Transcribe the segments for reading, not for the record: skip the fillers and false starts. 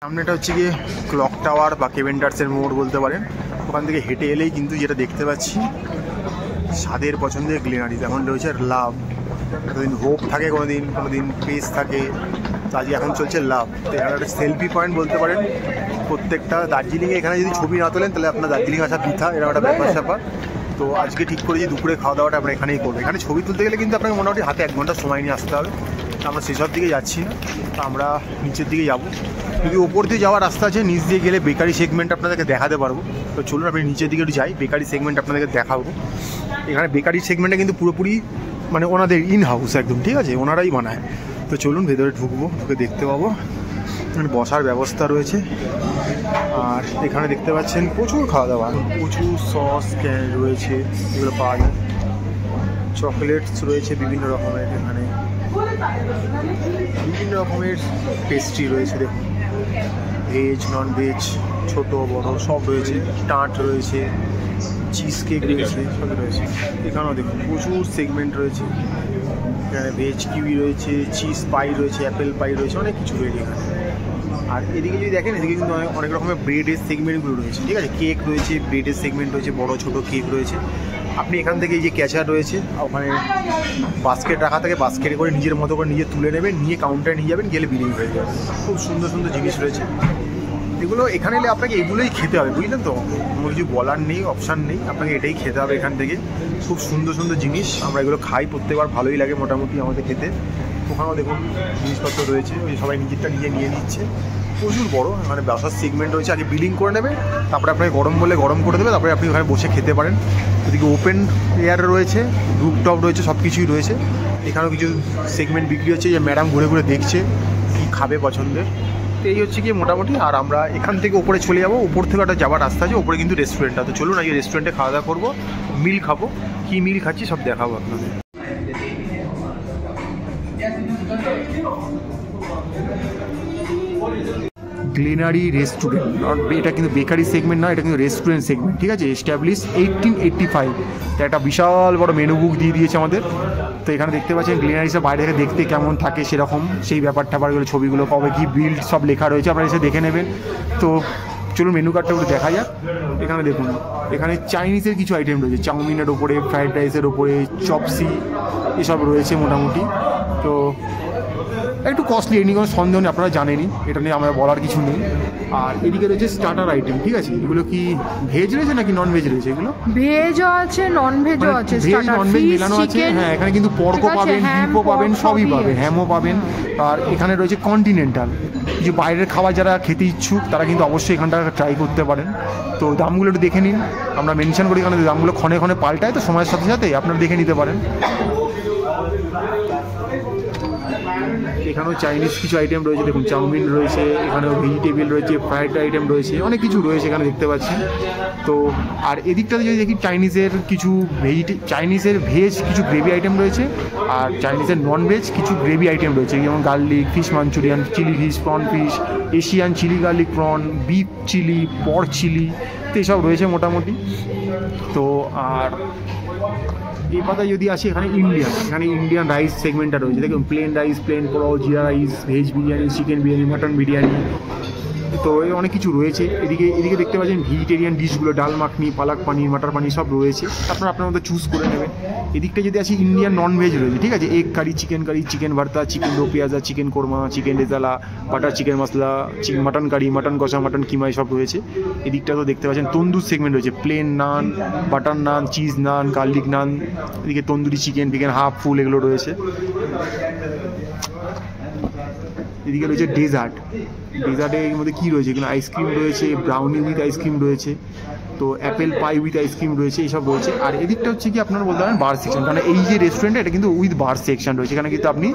সামনেটা হচ্ছে গিয়ে ক্লক টাওয়ার বা কেভেন্ডার্সের মোড় বলতে পারেন। ওখান থেকে হেঁটে এলেই কিন্তু যেটা দেখতে পাচ্ছি স্বাদের পছন্দের গ্লেনারি। এখন রয়েছে লাভ, কোনোদিন হোপ থাকে, কোনোদিন পেস থাকে, তো আজকে এখন চলছে লাভ। তো এখানে একটা সেলফি পয়েন্ট বলতে পারেন। প্রত্যেকটা দার্জিলিংয়ে এখানে যদি ছবি না তোলেন তাহলে আপনার দার্জিলিং আসা বৃথা, এরকম একটা ব্যাপার স্যাপার। তো আজকে ঠিক করেছি দুপুরে খাওয়া দাওয়াটা আমরা এখানেই করবো। এখানে ছবি তুলতে গেলে কিন্তু আপনাকে মোটামুটি হাতে 1 ঘন্টা সময় নিয়ে আসতে হবে। আমরা সেসব দিকে যাচ্ছি না, তো আমরা নিচের দিকে যাবো। যদি ওপর দিয়ে যাওয়ার রাস্তা আছে, নিচ দিয়ে গেলে বেকারি সেগমেন্ট আপনাদেরকে দেখাতে পারবো। তো চলুন আপনি নিচের দিকে একটু যাই, বেকারি সেগমেন্ট আপনাদেরকে দেখাবো। এখানে বেকারি সেগমেন্টে কিন্তু পুরোপুরি মানে ওনাদের ইন হাউস একদম, ঠিক আছে, ওনারাই বানায়। তো চলুন ভেতরে ঢুকবো, ঢুকে দেখতে পাবো। এখানে বসার ব্যবস্থা রয়েছে, আর এখানে দেখতে পাচ্ছেন প্রচুর খাওয়া দাওয়া, প্রচুর সস ক্যান রয়েছে, এগুলো পাওয়া যায়। চকলেটস রয়েছে বিভিন্ন রকমের, এখানে বিভিন্ন রকমের পেস্ট্রি রয়েছে। দেখুন, ভেজ নন ভেজ ছোট বড় সব রয়েছে। টাট রয়েছে, চিজ কেক রয়েছে, সবই রয়েছে। এখানেও দেখুন প্রচুর সেগমেন্ট রয়েছে। এখানে ভেজ কিউই রয়েছে, চিজ পাই রয়েছে, অ্যাপেল পাই রয়েছে, অনেক কিছু রয়েছে এখানে। আর এদিকে যদি দেখেন, এদিকে কিন্তু অনেক রকমের ব্রেডের সেগমেন্টগুলো রয়েছে, ঠিক আছে। কেক রয়েছে, ব্রেডের সেগমেন্ট রয়েছে, বড় ছোট কেক রয়েছে। আপনি এখান থেকে এই যে ক্যাচার রয়েছে, ওখানে বাস্কেট রাখা থাকে, বাস্কেটে করে নিজের মতো করে নিজে তুলে নেবেন, নিয়ে কাউন্টারে নিয়ে যাবেন, গেলে বিলিং হয়ে যাবে। খুব সুন্দর সুন্দর জিনিস রয়েছে এগুলো। এখানে এলে আপনাকে এগুলোই খেতে হবে, বুঝলেন তো, কোনো কিছু বলার নেই, অপশান নেই, আপনাকে এটাই খেতে হবে এখান থেকে। খুব সুন্দর সুন্দর জিনিস, আমরা এগুলো খাই প্রত্যেকবার, ভালোই লাগে মোটামুটি আমাদের খেতে। ওখানেও দেখুন জিনিসপত্র রয়েছে, ওই সবাই নিজেরটা নিয়ে নিচ্ছে। প্রচুর বড় মানে ব্যবসার সেগমেন্ট রয়েছে। আগে বিলিং করে নেবে, তারপরে আপনাকে গরম বলে গরম করে দেবে, তারপরে আপনি ওখানে বসে খেতে পারেন। এদিকে ওপেন এয়ার রয়েছে, রুফটপ রয়েছে, সব কিছুই রয়েছে। এখানেও কিছু সেগমেন্ট বিক্রি হচ্ছে, যে ম্যাডাম ঘুরে ঘুরে দেখছে কী খাবে পছন্দের। তো এই হচ্ছে কি মোটামুটি। আর আমরা এখান থেকে ওপরে চলে যাবো, ওপর থেকে একটা যাওয়ার রাস্তা আছে, ওপরে কিন্তু রেস্টুরেন্টটা। তো চলুন আজকে রেস্টুরেন্টে খাওয়া দাওয়া করবো, মিল খাবো। কী মিল খাচ্ছি সব দেখাবো আপনাদের। গ্লেনারি রেস্টুরেন্ট, এটা কিন্তু বেকারি সেগমেন্ট না, এটা কিন্তু রেস্টুরেন্ট সেগমেন্ট, ঠিক আছে। এস্টাবলিশ 1885, তো একটা বিশাল বড় মেনু বুক দিয়ে দিয়েছে আমাদের। তো এখানে দেখতে পাচ্ছেন গ্লেনারিসের বাইরে থেকে দেখতে কেমন থাকে সেরকম, সেই ব্যাপারগুলো ছবিগুলো কবে কি বিল্ড সব লেখা রয়েছে, আপনারা এসে দেখে নেবেন। তো চলুন মেনু কার্ডটা একটু দেখা যাক। এখানে দেখুন, এখানে চাইনিজের কিছু আইটেম রয়েছে, চাউমিনের ওপরে, ফ্রাইড রাইসের ওপরে, চপসি এসব রয়েছে মোটামুটি। তো একটু কস্টলি, এ নিয়ে কোনো সন্দেহ নেই, আপনারা জানেনই, এটা নিয়ে আমার বলার কিছু নেই। আর এদিকে রয়েছে স্টার্টার আইটেম, ঠিক আছে। এগুলো কি ভেজ রয়েছে নাকি নন ভেজ রয়েছে? এগুলো ভেজও আছে, নন ভেজও আছে, ভেজ নন ভেজ মেলানো আছে। হ্যাঁ, এখানে কিন্তু পর্কও পাবেন, বিফও পাবেন, সবই পাবেন, হ্যামও পাবেন। আর এখানে রয়েছে কন্টিনেন্টাল, যে বাইরের খাবার যারা খেতে ইচ্ছুক তারা কিন্তু অবশ্যই এখানটা ট্রাই করতে পারেন। তো দামগুলো একটু দেখে নিন, আমরা মেনশন করি, এখানে দামগুলো ক্ষণে ক্ষণে পাল্টায়, তো সময়ের সাথে সাথে আপনারা দেখে নিতে পারেন। এখানেও চাইনিজ কিছু আইটেম রয়েছে, দেখুন চাউমিন রয়েছে, এখানেও ভেজিটেবিল রয়েছে, ফ্রাইড আইটেম রয়েছে, অনেক কিছু রয়েছে এখানে দেখতে পাচ্ছেন। তো আর এদিকটাতে যদি দেখি চাইনিজের ভেজ কিছু গ্রেভি আইটেম রয়েছে, আর চাইনিজের নন ভেজ কিছু গ্রেভি আইটেম রয়েছে, যেমন garlic fish Manchurian, chilli fish, prawn fish, Asian chilli garlic prawn, beef chilli, pork chilli, তো এসব রয়েছে মোটামুটি। তো আর এই পাতায় যদি আসি, এখানে ইন্ডিয়ান রাইস সেগমেন্টটা রয়েছে, দেখুন প্লেন রাইস, প্লেন পোলাও, জিরা rice, veg biryani, chicken biryani, mutton biryani, তো এই অনেক কিছু রয়েছে। এদিকে দেখতে পাচ্ছেন ভেজিটেরিয়ান ডিশগুলো, ডাল মাখনি, পালাক পানির, মাটার পানির সব রয়েছে, আপনারা আপনার মধ্যে চুজ করে নেবেন। এদিকটা যদি আসি, ইন্ডিয়ান নন ভেজ রয়েছে, ঠিক আছে। Egg curry, chicken bharta, chicken do pyaza, chicken korma, chicken rezala, butter chicken masala, mutton curry, mutton kosha, mutton keema সব রয়েছে। এদিকটা তো দেখতে পাচ্ছেন তন্দুর সেগমেন্ট রয়েছে, plain naan, butter naan, cheese naan, garlic naan, এদিকে তন্দুরি চিকেন, হাফ ফুল, এগুলো রয়েছে। এদিকে রয়েছে ডেজার্টের মধ্যে কী রয়েছে, এখানে আইসক্রিম রয়েছে, ব্রাউনি উইথ আইসক্রিম রয়েছে, তো অ্যাপেল পাই উইথ আইসক্রিম রয়েছে, এইসব রয়েছে। আর এদিকটা হচ্ছে কি আপনারা বলতে পারেন বার সেকশন, কারণ এই যে রেস্টুরেন্টটা এটা কিন্তু উইথ বার সেকশন রয়েছে। এখানে কিন্তু আপনি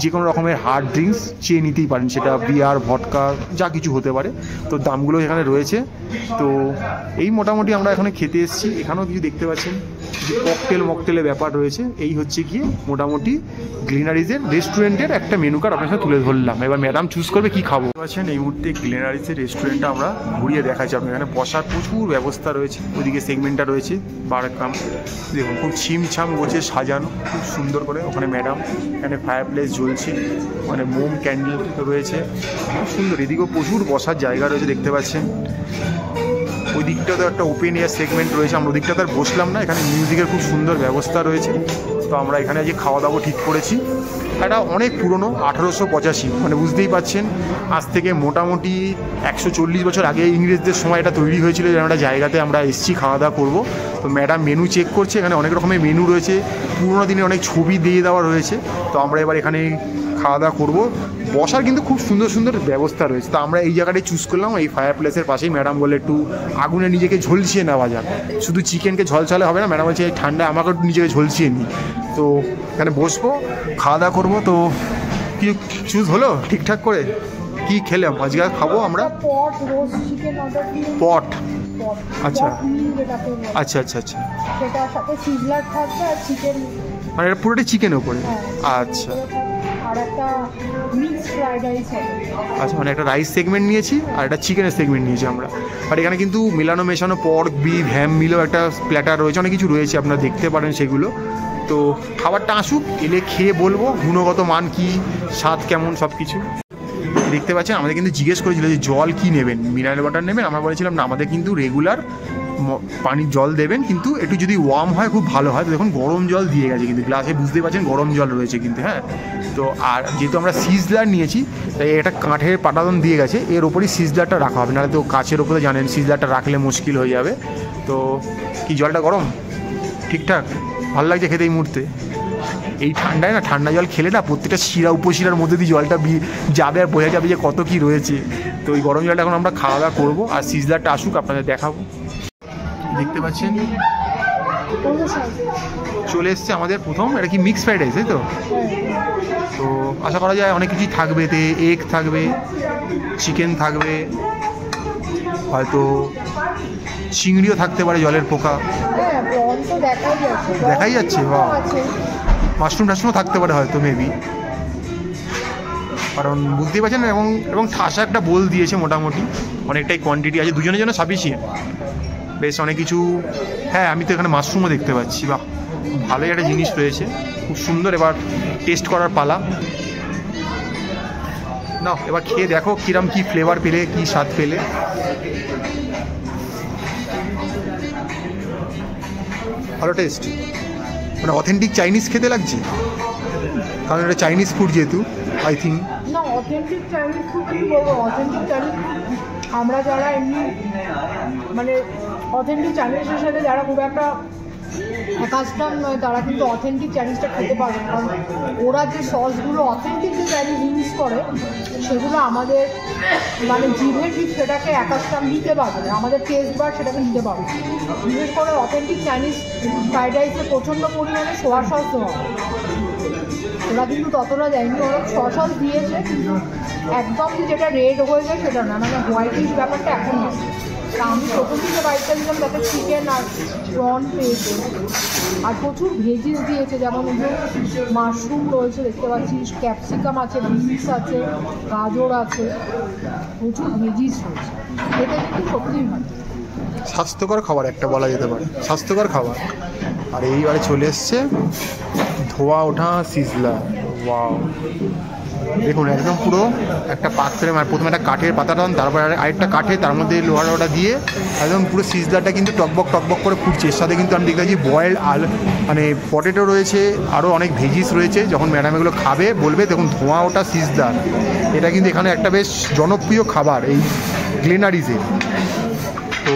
যে কোনো রকমের হার্ড ড্রিঙ্কস চেয়ে নিতেই পারেন, সেটা বিয়ার, ভডকা, যা কিছু হতে পারে। তো দামগুলো এখানে রয়েছে। তো এই মোটামুটি আমরা এখানে খেতে এসেছি। এখানেও কিছু দেখতে পাচ্ছেন ককটেল মকটেলের ব্যাপার রয়েছে। এই হচ্ছে গিয়ে মোটামুটি গ্লিনারিজের রেস্টুরেন্টের একটা মেনু কার্ড আপনার সাথে তুলে ধরলাম। এবার ম্যাডাম চুজ করবে কি খাবো। আছেন এই মুহূর্তে গ্লিনারিজের রেস্টুরেন্টটা আমরা ঘুরিয়ে দেখাচ্ছি আপনার। এখানে বসার প্রচুর ব্যবস্থা রয়েছে, ওইদিকে সেগমেন্টটা রয়েছে বারকাম, দেখুন খুব ছিমছাম গোছে সাজানো, খুব সুন্দর করে। ওখানে ম্যাডাম, এখানে ফায়ার প্লেস জ্বলছে, মানে মোম ক্যান্ডেল রয়েছে, খুব সুন্দর। এদিকেও প্রচুর বসার জায়গা রয়েছে দেখতে পাচ্ছেন। ওই দিকটাতে একটা ওপেন এয়ার সেগমেন্ট রয়েছে, আমরা ওদিকটাতে আর বসলাম না। এখানে মিউজিকের খুব সুন্দর ব্যবস্থা রয়েছে। তো আমরা এখানে আজকে খাওয়া দাওয়া ঠিক করেছি। এটা অনেক পুরনো, 1885, মানে বুঝতেই পারছেন আজ থেকে মোটামুটি 140 বছর আগে ইংরেজদের সময় এটা তৈরি হয়েছিল। একটা জায়গাতে আমরা এসেছি খাওয়া দাওয়া করবো। তো ম্যাডাম মেনু চেক করছে, এখানে অনেক রকমের মেনু রয়েছে, পুরোনো দিনের অনেক ছবি দিয়ে দেওয়া রয়েছে। তো আমরা এবার এখানে খাওয়া দাওয়া করবো। বসার কিন্তু খুব সুন্দর সুন্দর ব্যবস্থা রয়েছে। তো আমরা এই জায়গাটাই চুজ করলাম, এই ফায়ার প্লেসের পাশেই। ম্যাডাম বলে একটু আগুনে নিজেকে ঝলসিয়ে নেওয়া যাক, শুধু চিকেনকে ঝলসালে হবে না। ম্যাডাম বলছে এই ঠান্ডায় আমাকে একটু নিজেকে ঝলসিয়ে নিই। তো এখানে বসবো, খাওয়া দাওয়া করবো। তো কি চুজ হলো ঠিকঠাক করে? কি খেলাম আজকে খাবো আমরা? পট, আচ্ছা আচ্ছা আচ্ছা আচ্ছা, মানে এটা পুরোটাই চিকেনের উপরে। আচ্ছা আচ্ছা, মানে একটা রাইস সেগমেন্ট নিয়েছি আর একটা চিকেনের সেগমেন্ট নিয়েছি আমরা। আর এখানে কিন্তু মেলানো মেশানো পর্ক, বিফ, হ্যাম মিলেও একটা প্ল্যাটার রয়েছে, অনেক কিছু রয়েছে, আপনারা দেখতে পারেন সেগুলো। তো খাবারটা আসুক, এলে খেয়ে বলবো গুণগত মান কি, স্বাদ কেমন, সব কিছু দেখতে পাচ্ছেন। আমাদের কিন্তু জিজ্ঞেস করেছিল যে জল কি নেবেন, মিনারেল ওয়াটার নেবেন? আমরা বলেছিলাম না, আমাদের কিন্তু রেগুলার পানির জল দেবেন, কিন্তু একটু যদি ওয়ার্ম হয় খুব ভালো হয়। তো দেখুন গরম জল দিয়ে গেছে কিন্তু গ্লাসে, বুঝতেই পারছেন গরম জল রয়েছে কিন্তু। হ্যাঁ, তো আর যেহেতু আমরা সিজলার নিয়েছি তাই এটা কাঠের পাটাতন দিয়ে গেছে, এর ওপরই সিজলারটা রাখা হবে, নাহলে তো কাচের ওপরে জানেন সিজলারটা রাখলে মুশকিল হয়ে যাবে। তো কি জলটা গরম ঠিকঠাক ভালো লাগছে খেতে এই মুহূর্তে? এই ঠান্ডায় না, ঠান্ডা জল খেলে না প্রত্যেকটা শিরা উপশিরার মধ্যে দিয়ে জলটা যাবে আর বোঝা যাবে যে কত কি রয়েছে। তো ওই গরম জলটা এখন আমরা খাওয়া দাওয়া করবো, আর সিজলারটা আসুক আপনাদের দেখাবো। দেখতে পাচ্ছেন চলে এসছে আমাদের প্রথম, এটা কি মিক্স ফ্রাইড রাইস, তাই তো? তো আশা করা যায় অনেক কিছুই থাকবে, এতে এগ থাকবে, চিকেন থাকবে, হয়তো চিংড়িও থাকতে পারে, জলের পোকা দেখাই যাচ্ছে, বা মাশরুম টাশরুমও থাকতে পারে হয়তো, মেবি, কারণ বুঝতেই পারছেন। এবং ঠাসা একটা বোল দিয়েছে, মোটামুটি অনেকটাই কোয়ান্টিটি আছে, দুজনের জন্য সাফিসিয়েন্ট, বেশ অনেক কিছু। হ্যাঁ, আমি তো এখানে মাশরুমও দেখতে পাচ্ছি, বাহ ভালোই একটা জিনিস রয়েছে, খুব সুন্দর। এবার টেস্ট করার পালা, না এবার খেয়ে দেখো কিরম কি ফ্লেভার পেলে, কি স্বাদ পেলে। ভালো টেস্ট, মানে অথেন্টিক চাইনিজ খেতে লাগছে, কারণ এটা চাইনিজ ফুড যেহেতু, আই থিঙ্ক। না, অথেন্টিক চাইনিজ ফুড কি বলবো, অথেন্টিক চাইনিজ আমরা যারা এমনি মানে অথেন্টিক চাইনিজের সাথে যারা খুব একটা কাস্টম নয়, তারা কিন্তু অথেন্টিক চাইনিজটা খেতে পারে, কারণ ওরা যে সসগুলো অথেন্টিক যে চাইনিজ ইউজ করে সেগুলো আমাদের মানে জিভের ঠিক সেটাকে একাস্টাম দিতে পারবে না, আমাদের টেস্ট বার সেটাকে নিতে পারবে। বিশেষ করে অথেন্টিক চাইনিজ ফ্রাইড রাইসে প্রচণ্ড পরিমাণে সোয়া সস দেওয়া হয়, ওরা কিন্তু ততটা দেয়নি, ওরা সস দিয়েছে, কিন্তু একদম যেটা রেড হয়ে যায় সেটা না, মানে হোয়াইটিশ ব্যাপারটা এখন না। তা আমি প্রথম থেকে বাইকটা দিলাম, তাতে চিকেন আর প্রন পেয়েছে, আর প্রচুর ভেজিস দিয়েছে, যেমন মাশরুম রয়েছে দেখতে পাচ্ছি, ক্যাপসিকাম আছে, বিনস আছে, গাজর আছে, প্রচুর ভেজিস রয়েছে, এটা কিন্তু সত্যিই ভালো স্বাস্থ্যকর খাবার একটা বলা যেতে পারে, স্বাস্থ্যকর খাবার। আর এইবারে চলে এসছে ধোয়া ওঠা সিজলার, ওয়াও দেখুন একদম পুরো একটা পাত্রে, মানে প্রথমে একটা কাঠের পাতা টান, তারপরে আরেকটা কাঠে, তার মধ্যে লোহাটা দিয়ে একদম পুরো সিজলারটা কিন্তু টকবক টকবক করে ফুটছে। এর সাথে কিন্তু আমি দেখতে পাচ্ছি বয়েলড আলু, মানে পটেটো রয়েছে, আরও অনেক ভেজিস রয়েছে। যখন ম্যাডাম এগুলো খাবে বলবে দেখুন ধোঁয়া ওটা সিজলার, এটা কিন্তু এখানে একটা বেশ জনপ্রিয় খাবার এই গ্লেনারিজে। তো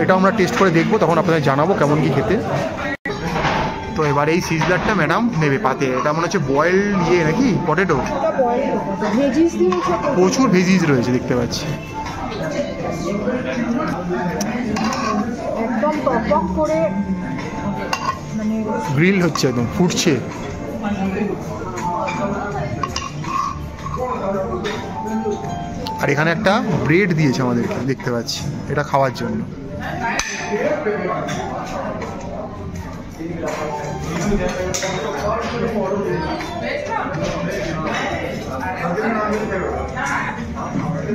এটাও আমরা টেস্ট করে দেখবো, তখন আপনাদের জানাবো কেমন কি খেতে। তো এবার এই সিজলারটা ম্যাডাম নেবে পাতে, এটা মনে হচ্ছে বয়েলড নাকি পটেটো, প্রচুর ভেজিস রয়েছে দেখতে পাচ্ছি, একদম টকবক করে মানে গ্রিল হচ্ছে, একদম ফুটছে। আর এখানে একটা ব্রেড দিয়েছে আমাদেরকে দেখতে পাচ্ছি, এটা খাওয়ার জন্য।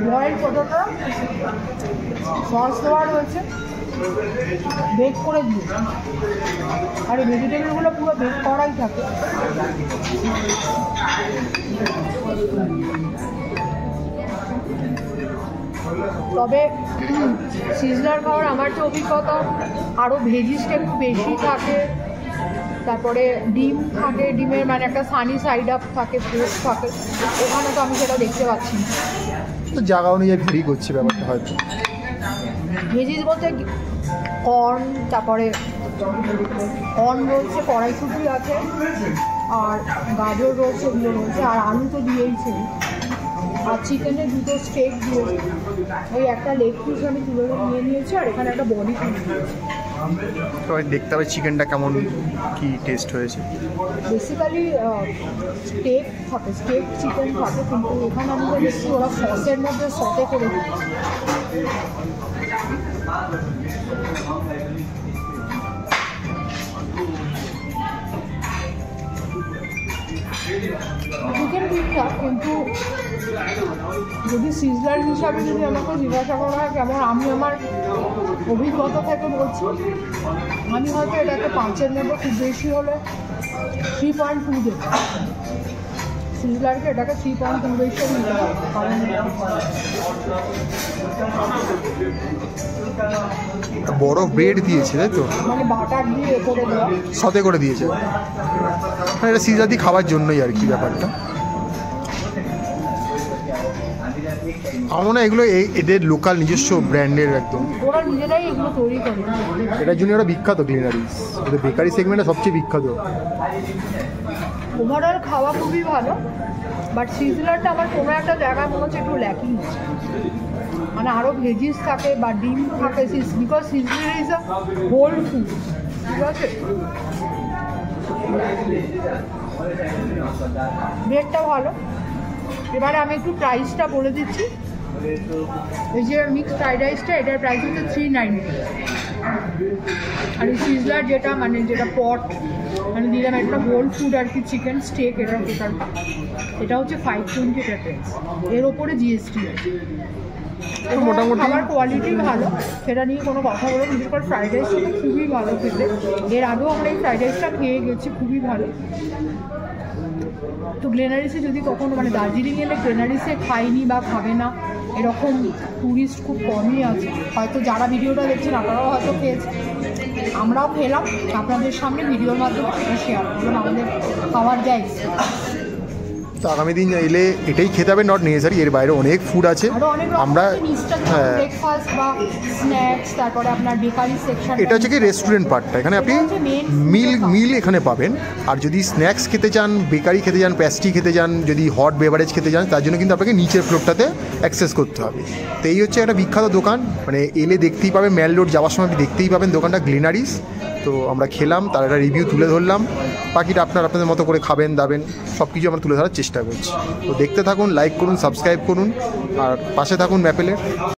বয়েল পটেটো সস দেওয়া রয়েছে, বেক করে দিয়ে, আর এই ভেজিটেবলগুলো পুরো বেক করাই থাকে। তবে সিজলার খাওয়ার আমার যে অভিজ্ঞতা, আরও ভেজিসটা একটু বেশি থাকে, তারপরে ডিম থাকে, ডিমের মানে একটা সানি সাইড আপ থাকে, ফ্রেশ থাকে। ওখানে তো আমি সেটা দেখতে পাচ্ছি না, তো জায়গা অনুযায়ী ভেরি করছে ব্যাপারটা হয়তো। ভেজিস বলতে কর্ন, তারপরে কর্ন রয়েছে, কড়াইশুঁটি আছে, আর গাজর রয়েছে, এগুলো রয়েছে, আর আলু তো দিয়েইছে, আর চিকেনে দুটো স্টেক দিয়েছে। ওই একটা লেগ পিস আমি তুলে নিয়ে নিয়েছি, আর এখানে একটা বডি পিস দিয়েছি। তো দেখতে হবে চিকেনটা কেমন কি টেস্ট হয়েছে। বেসিক্যালি স্টেক থাকে, স্টেক চিকেন থাকে, কিন্তু এখানে আমি যা দেখছি ওরা সসের মধ্যে সতে করে দিচ্ছে। চিকেন ঠিকঠাক, কিন্তু যদি সিজলার হিসাবে যদি আমাকে জিজ্ঞাসা করা হয় কেমন, আমি আমার অভিজ্ঞতা থেকে বলছি, আমি হয়তো এটাকে 5-এর মধ্যে খুব বেশি হলে 3.2 দেব। সিজলারকে এটাকে 3.2 বেশি নিতে হবে, কারণ বড় ব্রেড দিয়েছে তাই তো, মানে বাটার দিয়ে এ করে দেওয়া, সতে করে দিয়েছে, মানে এটা সিজার দিয়ে খাওয়ার জন্যই আর কি ব্যাপারটা। আমার মনে হয় এগুলো এদের লোকাল নিজস্ব ব্র্যান্ডের একদম, ওরা নিজেরাই এগুলো তৈরি করে। এটার জন্য ওরা বিখ্যাত, গ্লিনারিস ওদের বেকারি সেগমেন্টে সবচেয়ে বিখ্যাত। ওভারঅল খাওয়া খুবই ভালো, বাট সিজলারটা আমার কোনো একটা জায়গায় মনে হচ্ছে একটু ল্যাকিং, মানে আরও ভেজিস থাকে বা ডিম থাকে, because sizzler is a whole food, ঠিক আছে। ব্রেডটা ভালো। এবারে আমি একটু প্রাইসটা বলে দিচ্ছি। এই যে মিক্সড ফ্রাইড রাইসটা, এটার প্রাইস হচ্ছে 390, আর এই সিজলার যেটা মানে যেটা পট মানে দিলাম একটা হোল ফুড আর কি, চিকেন স্টেক, এটার টোটাল এটা হচ্ছে 520 এটার প্রাইস, এর ওপরে জিএসটি আছে। মোটামুটি খাবার কোয়ালিটি ভালো, সেটা নিয়ে কোনো কথা বলবো। বিশেষ করে ফ্রাইড রাইসটা তো খুবই ভালো খেতে, এর আগেও আমরা এই ফ্রাইড রাইসটা খেয়ে গেছি, খুবই ভালো। তো গ্লেনারিসে যদি কখনো মানে দার্জিলিং এলে গ্লেনারিসে খাইনি বা খাবে না এরকম ট্যুরিস্ট খুব কমই আছে, হয়তো যারা ভিডিওটা দেখছেন আপনারাও হয়তো খেয়েছেন, আমরাও খেলাম আপনাদের সামনে ভিডিওর মাধ্যমে শেয়ার করলাম আমাদের খাওয়ার যা এক্সপিরিয়েন্স। তো আগামী দিন এলে এটাই খেতে হবে, নট নেসেসারি, এর বাইরে অনেক ফুড আছে আমরা। হ্যাঁ, ব্রেকফাস্ট বা স্ন্যাক্স, তারপরে আপনার বেকারি সেকশন, এটা হচ্ছে কি রেস্টুরেন্ট পার্টটা, এখানে আপনি মিল এখানে পাবেন। আর যদি স্ন্যাক্স খেতে চান, বেকারি খেতে চান, প্যাস্ট্রি খেতে চান, যদি হট বেভারেজ খেতে চান, তার জন্য কিন্তু আপনাকে নিচের ফ্লোরটাতে অ্যাক্সেস করতে হবে। তো এই হচ্ছে একটা বিখ্যাত দোকান, মানে এলে দেখতেই পাবেন, ম্যাল রোড যাওয়ার সময় আপনি দেখতেই পাবেন দোকানটা, গ্লিনারিস। তো আমরা খেলাম, তার একটা রিভিউ তুলে ধরলাম, বাকিটা আপনাদের মতো করে খাবেন দাবেন, সব কিছু আমরা তুলে ধরার চেষ্টা করছি। তো দেখতে থাকুন, লাইক করুন, সাবস্ক্রাইব করুন, আর পাশে থাকুন ম্যাপেলের।